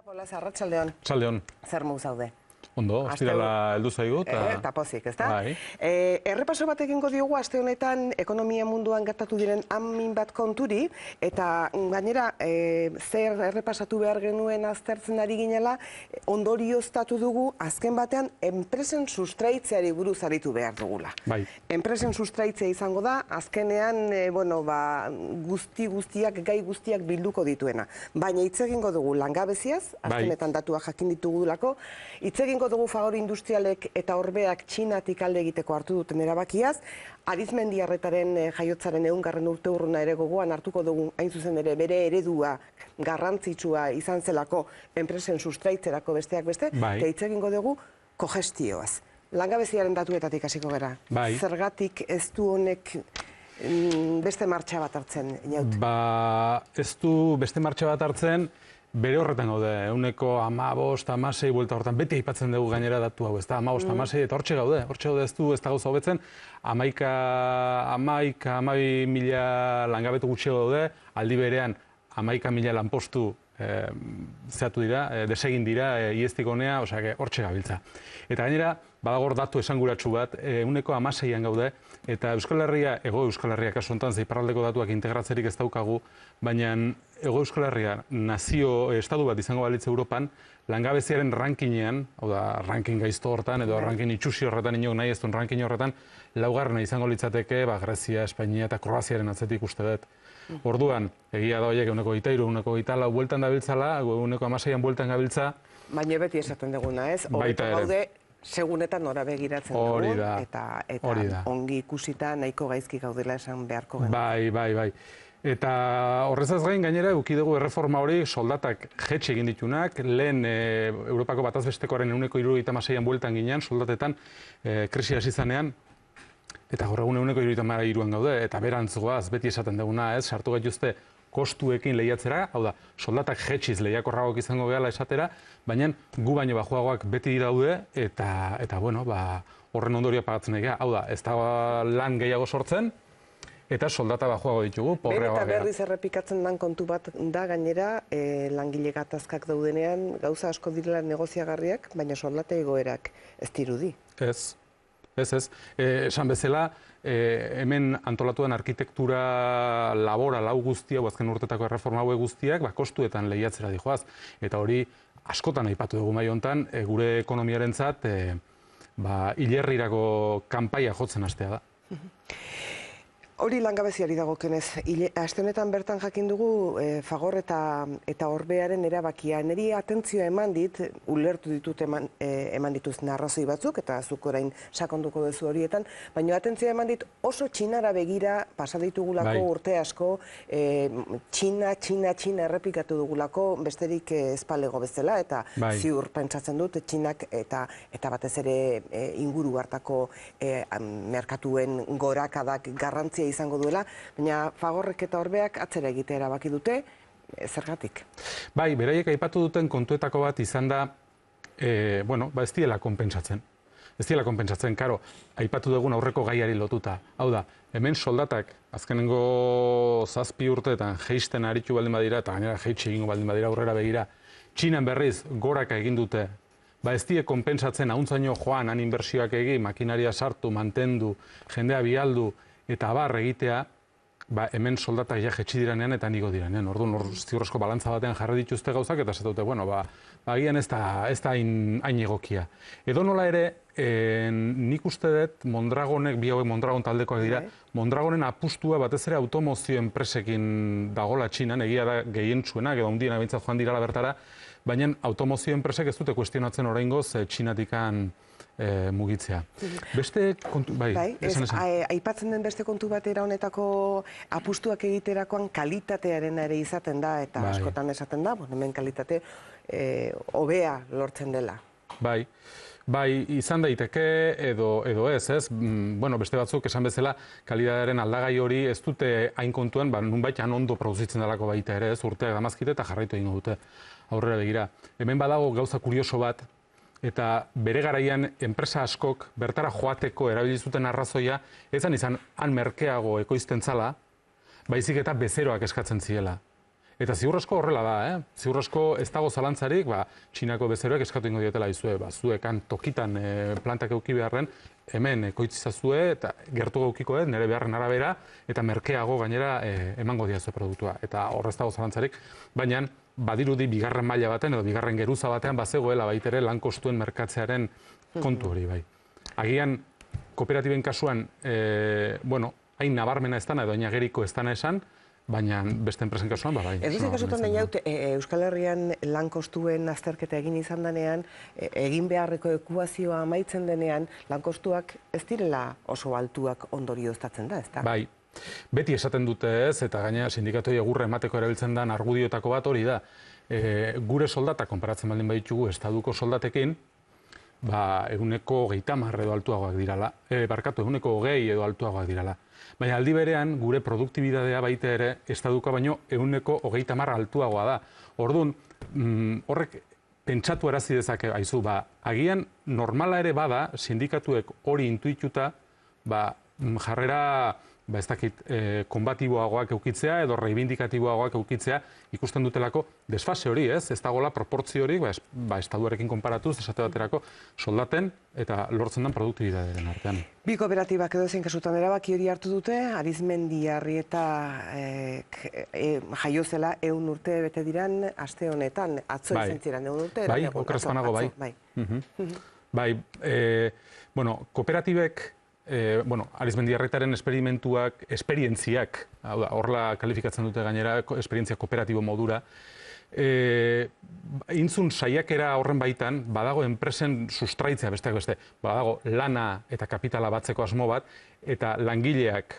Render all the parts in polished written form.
Pola, arratsaldeon. Arratsaldeon. Zer modu zaude? Ondo, ostirala heldu zaigu eta pozik, ezta? Bai. Errepaso bat egingo diogu aste honetan ekonomia munduan gertatu diren hamin bat konturi eta gainera zer errepasatu behar genuen aztertzen ari ginela ondorioztatu dugu azken batean enpresen sustraitzeari buruz aritu behar dugula. Bai. Enpresen sustraitzea izango da azkenean guztiak gai guztiak bilduko dituena. Baina hitz egingo dugu langabeziaz, azkenetan datuak jakin ditugulako, hitz egingo dugu Fagor Industrialek eta Orbeak Txinatik alde egiteko hartu duten erabakiaz, Arizmendiarretaren jaiotzaren 100. urteurrena ere gogoan hartuko dugu, hain zuzen ere bere eredua garrantzitsua izan zelako enpresen sustraitzerako besteak beste, eta hitz egingo dugu kogestioaz. Langabeziaren datuetatik hasiko gara. Zergatik ez du honek beste martxa bat hartzen, Inaut? Ez du beste martxa bat hartzen, bere horretan gaude, eguneko 15, 16 buelta horretan, beti aipatzen dugu gainera datu hau, ez da, 15, 16, eta hortxe gaude ez da gauza hobetzen, 11 mila langabetu gutxi gaude, aldi berean 11.000 lanpostu zehatu dira, desegin dira, ieztik honea, osea, hortxe gabiltza. Eta gainera, badagor datu esanguratsu bat, eguneko 16an gaude, eta Euskal Herria, Ego Euskal Herria kasu honetan, iparraldeko datuak integratzerik ez daukagu, baina Ego Euskal Herria nazio estatu bat izango balitz Europan, langabeziaren rankinean, hau da, ranking gaizto horretan, edo ranking itxusi horretan, inok nahi ez duen ranking horretan, laugarrena izango litzateke, Grezia, Espainia eta Kroaziaren atzetik uste dut. Orduan, egia da horiek eguneko 23, eguneko 24 bueltan dabiltzala, eguneko 16an bueltan gabiltza. Baina beti esaten duguna, ez? Hobeto gaude, segunetan nora begiratzen dugu, eta ongi ikusita nahiko gaizki gaudela esan beharko genuen. Bai. Eta horrezaz gain gainera eduki dugu erreforma hori soldatak jetxe egin ditunak, lehen Europako batazbestekoaren eguneko 76an bueltan ginean, soldatetan krisi hasi zanean, eta gaur egun eguneko 73an gaude, eta berantzuaz beti esaten duguna, ez, sartu gaituzte kostuekin lehiatzera, hau da, soldatak jetxiz lehiakorragok izango gehala esatera, baina gu baino bajuagoak beti daude, eta bueno, horren ondoria pagatzen egia, hau da, ez da lan gehiago sortzen, eta soldata bajuago ditugu, pobreagoak eta berriz errepikatzen den kontu bat da gainera, langile gatazkak daudenean, gauza asko direla negoziagarriak, baina soldata egoerak ez dirudi. Ez. Esan bezala, hemen antolatuan arkitektura laboral hau guztia, azken urtetako erreforma hau guztiak, kostuetan lehiatzera dijoaz. Eta hori askotan aipatu dugu mai hontan, gure ekonomiarentzat hilerrirako kanpaia jotzen hastea da. Hori langabeziari dagokenez, aste honetan bertan jakin dugu Fagor eta Orbearen erabakia. Neri atentzioa eman dit, ulertu ditut eman dituzten arrazoi batzuk, eta zuk orain sakonduko duzu horietan, baina atentzioa eman dit oso Txinara begira pasaditugulako urte asko, Txina errepikatu dugulako, besterik espalego bezala, eta ziur pentsatzen dut, Txinak eta batez ere inguru hartako merkatuen gorakadak garrantzia izango duela, baina Fagorrek eta Orbeak atzera egitea erabaki dute, zergatik? Bai, beraiek aipatu duten kontuetako bat izan da, ez diela konpentsatzen. Ez diela konpentsatzen, karo, aipatu dugun aurreko gaiari lotuta. Hau da, hemen soldatak, azkenengo 7 urteetan jeisten aritu baldin badira, eta gainera jeitsi egingo baldin badira aurrera begira, Txinan berriz goraka egin dute, ez die konpentsatzen ahuntzaino joan, han inbertsioak egin, makinaria sartu, mantendu, jendea bialdu, eta abar egitea, hemen soldatak jetxi diranean eta nigo diranean. Orduan, ziurrezko balantza batean jarri dituzte gauzak, eta esatute, agian ez da hain egokia. Edo nola ere, nik uste dut Mondragonek, bi hauek Mondragon taldekoak dira, Mondragonen apustua batez ere automozio enpresekin dagola Txinan, egia da gehientsuenak, edo hundien abintzat joan dirala bertara, baina automozio enpresek ez dute kuestionatzen oraingoz Txinatikan mugitzea. Beste kontu, esan. Aipatzen den beste kontu batera honetako apustuak egiterakoan kalitatearen ere izaten da, eta askotan esaten da, hemen kalitate hobea lortzen dela. Bai, izan daiteke edo ez, beste batzuk esan bezala kalitatearen aldagai hori ez dute hain kontuan, nunbait ondo produzitzen delako baita ere, ez urteak damazkite eta jarraitu egingo dute aurrera begira. Hemen badago gauza kurioso bat, eta bere garaian enpresa askok bertara joateko erabilizuten arrazoia, ezan izan han merkeago ekoizten zala, baizik eta bezeroak eskatzen ziela. Eta ziur asko horrela da, ziur asko ez dago zalantzarik, Txinako bezeroek eskatu ingo dietela izue, zuekan tokitan plantak euki beharren, hemen ekoitzizazue eta gertu gaukiko nire beharren arabera, eta merkeago gainera emango diazue produktua. Eta horrez dago zalantzarik, baina badirudi bigarren maila baten edo bigarren geruza batean bazegoela baitere lan kostuen merkatzearen kontu hori bai. Agian, kooperatiben kasuan, hain nabarmena ez dana edo hain ageriko ez dana esan, baina beste enpresen kasuan, bai. Edozein kasutan nahi haut, Euskal Herrian lan kostuen azterketa egin izan denean, egin beharreko ekuazioa amaitzen denean, lan kostuak ez direla oso altuak ondorioztatzen da, ez da? Bai. Beti esaten dute ez, eta gainera sindikatoi egurra emateko erabiltzen den argudioetako bat hori da. Gure soldatak, konparatzen baldin baditugu, estaduko soldatekin, ehuneko 30 edo altuagoak dirala. Ehuneko 20 edo altuagoak dirala. Baina aldi berean, gure produktibidadea baita ere, estaduko baino ehuneko 30 altuagoa da. Orduan, horrek pentsatu arazi dezake, aizu, agian normala ere bada, sindikatuek hori intuituta, jarrera, ez dakit, konbatiboagoak eukitzea edo reivindikatiboagoak eukitzea ikusten dutelako desfase hori, ez dagoela proportzio hori, estaduarekin konparatuz, esate baterako, soldaten eta lortzen den produktibitatearen artean. Bi kooperatibak edo zein kasutan erabaki hori hartu dute, Arizmendi Arrieta jaio zela 100 urte bete diran aste honetan, atzo izan ziren 100 urte. Bai, okerrez banago, bai. Bai, kooperatibek, Arizmendi Arrietaren esperientziak, horrela kalifikatzen dute gainera, esperientzia kooperatibo modura, intzun saiakera horren baitan, badago enpresen sustraitzea besteak beste, badago lana eta kapitala batzeko asmo bat, eta langileak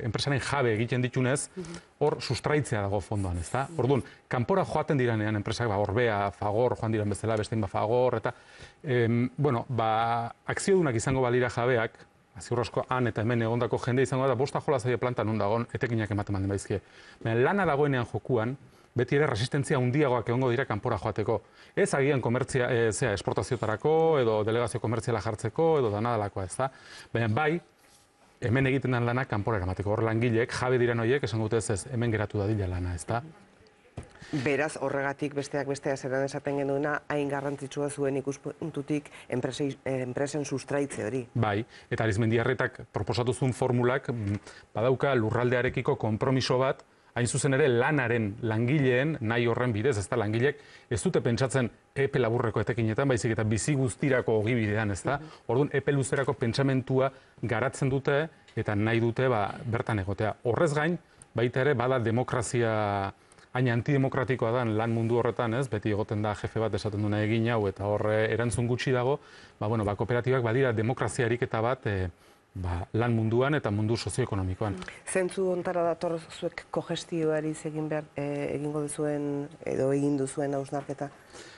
enpresaren jabe egiten ditunez, hor sustraitzea dago fondoan, ez da? Orduan, kanpora joaten diranean enpresak, Orbea, Fagor, joan diran bezala, bestein Fagor, eta, akziodunak izango balira jabeak, ziur asko han eta hemen egondako jende izango da, bosta jola zaila planta non dagoen, etekinak ematen baldin baizkie. Lana dagoenean jokuan, beti ere resistentzia handiagoak egongo dira kanpora joateko. Ez agian esportaziotarako, edo delegazio komertziala jartzeko, edo danadalakoa, ez da? Baina bai, hemen egiten den lana kanpora eramateko. Hor langileek, jabe diren horiek, esan dute ez hemen geratu dadila lana, ez da? Beraz, horregatik besteak bestea zeran esaten genuena, hain garrantzitsua zuen ikuspuntutik enpresen sustraitze hori. Bai, eta Arizmendi Arrietak proposatu zuen formulak badauka lurraldearekiko konpromiso bat, hain zuzen ere lanaren langileen nahi horren bidez, ez da langileek ez dute pentsatzen epe laburreko etekinetan, baizik eta bizi guztirako ogibidean, ez da? Orduan, epe luzerako pentsamentua garatzen dute eta nahi dute bertan egotea. Horrez gain, baita ere, bada demokrazia hain antidemokratikoa da lan mundu horretan, ez? Beti egoten da jefe bat esaten duna egin hau eta horre erantzun gutxi dago, kooperatibak badira demokrazia ariketa bat lan munduan eta mundu sozioekonomikoan. Zentzu ontara dator zuek kogestioari egingo duzuen edo egin duzuen hausnarketa?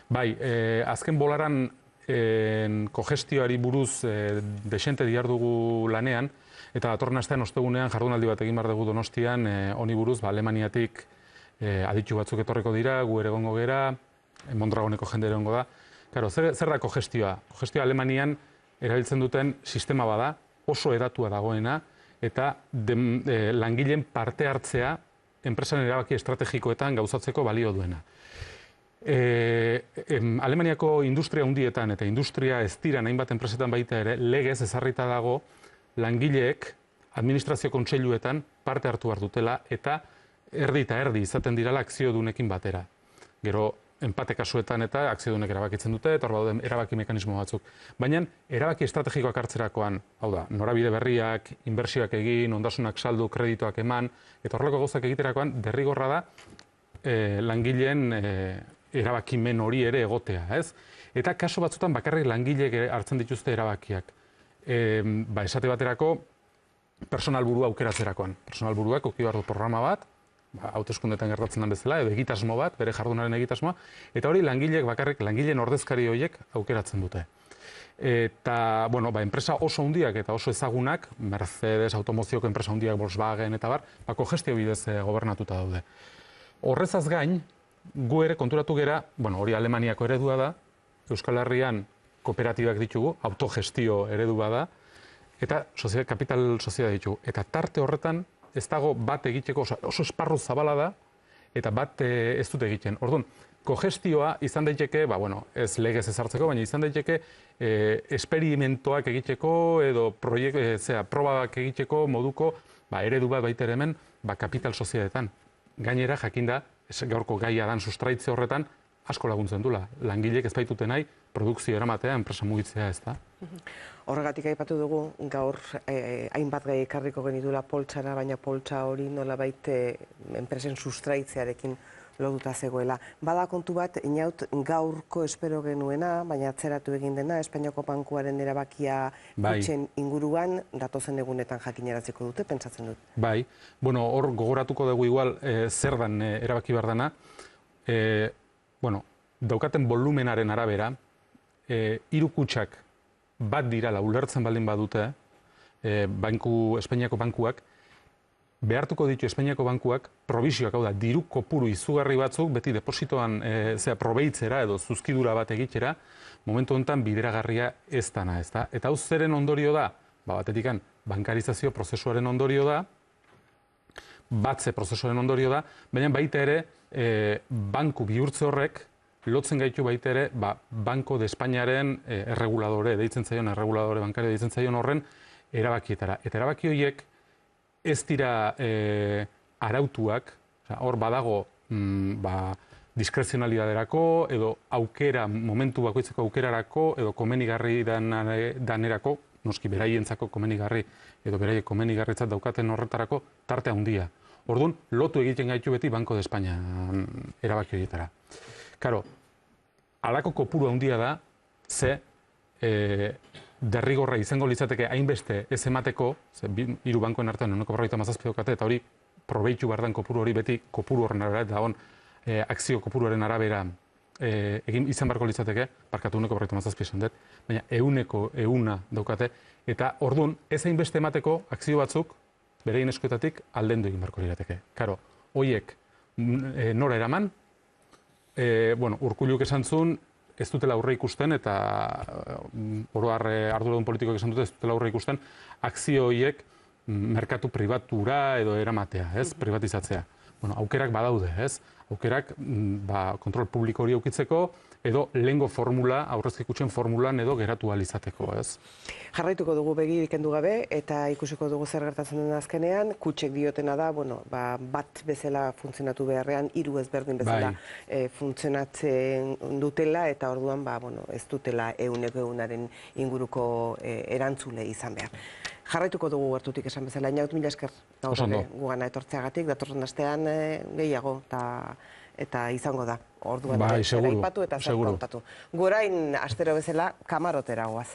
Bai, azken bolaran kogestioari buruz desente diardugu lanean, eta datorren astean ostegunean jardunaldi bat egin behar dugu Donostian, honi buruz, Alemaniatik aditu batzuk etorriko dira, gu ere egongo gera, Mondragoneko jende ere egongo da. Claro, zer da kogestioa? Kogestioa Alemanian erabiltzen duten sistema bada, oso edatua dagoena, eta langileen parte hartzea enpresaren erabaki estrategikoetan gauzatzeko balio duena. Alemaniako industria hundietan eta industria ez dira hainbat enpresetan baita ere, legez ezarrita dago langileek administrazio kontseiluetan parte hartu behar dutela eta erdi eta erdi izaten dirala akziodunekin batera. Gero, enpate kasuetan eta akziodunek erabakitzen dute, eta hor bauden erabaki mekanismo batzuk. Baina, erabaki estrategikoak hartzerakoan, hau da, norabide berriak, inbertsioak egin, ondasunak saldu, kreditoak eman, eta horrelako gauzak egiterakoan derrigorra da langileen erabakimen hori ere egotea, ez? Eta kaso batzutan bakarrik langileek hartzen dituzte erabakiak. Esate baterako, personal burua aukeratzerakoan. Personal buruak auki behar du programa bat, hauteskundetan gertatzen den bezala, edo egitasmo bat, bere jardunaren egitasmoa, eta hori langileek bakarrik, langileen ordezkari horiek aukeratzen dute. Eta, enpresa oso handiak eta oso ezagunak, Mercedes, automozioko enpresa handiak, Volkswagen eta bar, kogestio bidez gobernatuta daude. Horrezaz gain, gu ere konturatu gera, hori Alemaniako eredua da, Euskal Herrian kooperatibak ditugu, autogestio eredua da, eta kapital soziala ditugu. Eta tarte horretan, ez dago bat egiteko, oso esparru zabala da, eta bat ez dute egiten. Orduan, kogestioa izan daiteke, ez legez ezartzeko, baina izan daiteke esperimentoak egiteko edo probak egiteko moduko eredu bat baita ere hemen kapital sozialetan. Gainera, jakinda, gaurko gaia dan sustraitze horretan, asko laguntzen dula. Langilek ez baitute nahi, produkzio eramatea, enpresa mugitzea ez da. Horregatik aipatu dugu, gaur hainbat gai ekarriko genitula poltsara, baina poltsa hori nolabait enpresen sustraitzearekin lotuta zegoela. Bada kontu bat, inaut gaurko espero genuena, baina atzeratu egin dena, Espainiako Bankuaren erabakia kutxen inguruan, datozen egunetan jakinaraziko dute, pentsatzen dut. Bai, hor gogoratuko dugu igual zer dan erabaki behar dena. Daukaten volumenaren arabera, hiru kutxak bat dirala ulertzen baldin badute, Espainiako Bankuak, behartuko ditu Espainiako Bankuak probisioak, hau da, diru kopuru izugarri batzuk, beti depositoan probeitzera edo zuzkidura bat egitera, momentu honetan bideragarria ez dana, ez da. Eta hau zeren ondorio da, batetikan bankarizazio prozesuaren ondorio da, batze prozesuaren ondorio da, baina baita ere banku bihurtze horrek lotzen gaitu baita ere Banco de Espainiaren erreguladore, deitzen zaion erreguladore bankario deitzen zaion horren erabakietara. Eta erabaki horiek ez dira arautuak, hor badago diskrezionalidaderako edo aukera, momentu bakoitzeko aukerarako edo komenigarri danerako, noski beraientzako komenigarri edo beraiek komenigarritzat daukaten horretarako tarte handia. Orduan, lotu egiten gaitu beti Banco de España erabaki horietara. Karo, halako kopuru handia da, ze derrigorra izango litzateke hainbeste ez emateko, hiru bankoen artean 1,57 daukate, eta hori probeitu behar den kopuru hori beti kopuru horren arabera, eta akzio kopuruaren arabera izan beharko litzateke, barkatu 1,57 esan dut, baina 100 daukate, eta orduan ez hainbeste emateko akzio batzuk berein eskuetatik aldendu egin beharko lirateke. Karo, horiek nora eraman, Urkulluk esan zuen, ez dutela aurre ikusten, eta oroar arduradun politikoak esan dute ez dutela aurre ikusten, akzio horiek merkatu pribatura edo eramatea, privatizatzea. Aukerak badaude, aukerak kontrol publiko hori aukitzeko, edo lehengo formula, aurrezki kutxen formulan edo geratu alizateko, Jarraituko dugu begirik kendu gabe, eta ikusiko dugu zer gertatzen den azkenean, kutxek diotena da, bat bezala funtzionatu beharrean, hiru ezberdin bezala funtzionatzen dutela, eta orduan, ez dutela 100%aren inguruko erantzule izan behar. Jarraituko dugu gertutik esan bezala, Inaut, mila esker gugana etortzeagatik, datorren astean gehiago eta izango da. Orduan, zer aipatu eta zer kontatu. Gorain astero bezala kamarotera goaz.